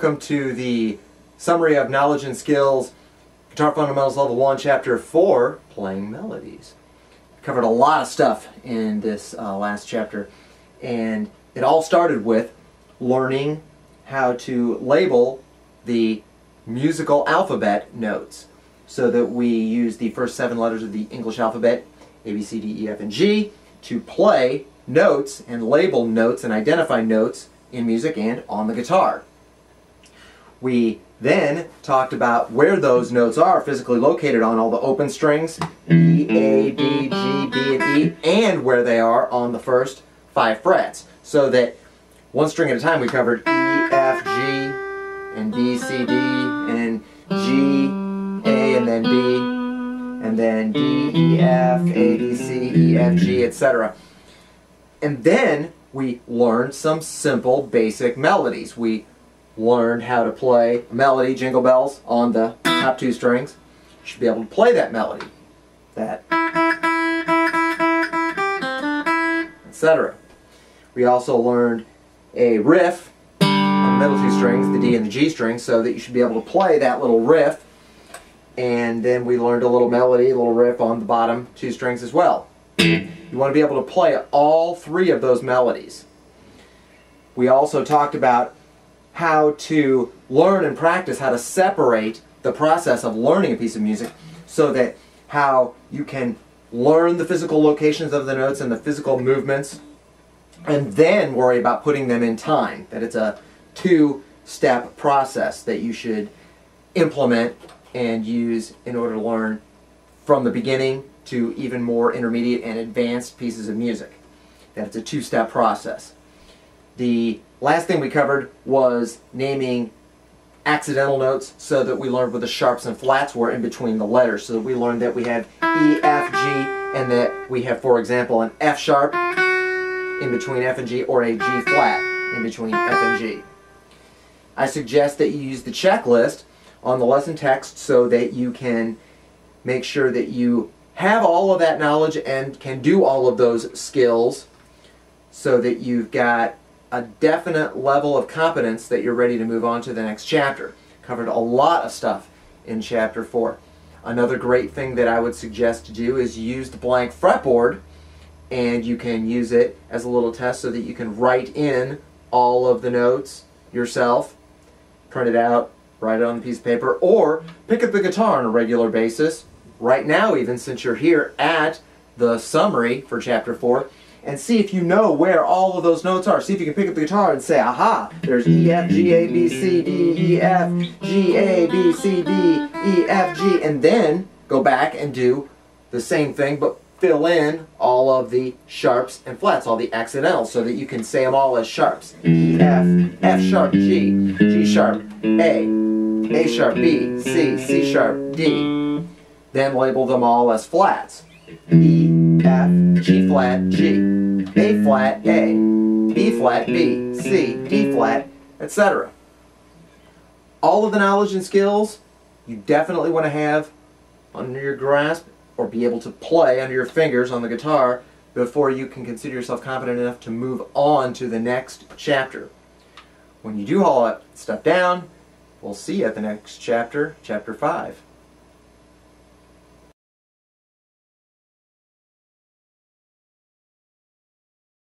welcome to the Summary of Knowledge and Skills, Guitar Fundamentals Level 1, Chapter 4, Playing Melodies. Covered a lot of stuff in this last chapter, and it all started with learning how to label the musical alphabet notes so that we use the first 7 letters of the English alphabet, A, B, C, D, E, F, and G, to play notes and label notes and identify notes in music and on the guitar. We then talked about where those notes are physically located on all the open strings, E, A, D, G, B, and E, and where they are on the first 5 frets. So that one string at a time we covered E, F, G, and B, C, D, and G, A, and then B, and then D, E, F, A, B, C, E, F, G, etc. And then we learned some simple basic melodies. We learned how to play a melody, Jingle Bells, on the top 2 strings. You should be able to play that melody, that, etc. We also learned a riff on the middle 2 strings, the D and the G strings, so that you should be able to play that little riff. And then we learned a little melody, a little riff on the bottom 2 strings as well. You want to be able to play all 3 of those melodies. We also talked about how to learn and practice how to separate the process of learning a piece of music, so that how you can learn the physical locations of the notes and the physical movements and then worry about putting them in time. That it's a 2-step process that you should implement and use in order to learn from the beginning to even more intermediate and advanced pieces of music. That it's a 2-step process. The last thing we covered was naming accidental notes, so that we learned where the sharps and flats were in between the letters. So that we learned that we have E, F, G, and that we have, for example, an F sharp in between F and G, or a G flat in between F and G. I suggest that you use the checklist on the lesson text so that you can make sure that you have all of that knowledge and can do all of those skills, so that you've got a definite level of competence that you're ready to move on to the next chapter. Covered a lot of stuff in Chapter 4. Another great thing that I would suggest to do is use the blank fretboard, and you can use it as a little test so that you can write in all of the notes yourself, print it out, write it on a piece of paper, or pick up the guitar on a regular basis, right now even, since you're here at the summary for Chapter 4, and see if you know where all of those notes are. See if you can pick up the guitar and say, aha, there's E, F, G, A, B, C, D, E, F, G, A, B, C, D, E, F, G, and then go back and do the same thing, but fill in all of the sharps and flats, all the accidentals, so that you can say them all as sharps. E, F, F sharp, G, G sharp, A sharp, B, C, C sharp, D. Then label them all as flats. E, F, G flat, G, A flat, A, B flat, B, C, D flat, etc. All of the knowledge and skills you definitely want to have under your grasp, or be able to play under your fingers on the guitar, before you can consider yourself competent enough to move on to the next chapter. When you do all that stuff down, we'll see you at the next chapter, Chapter 5.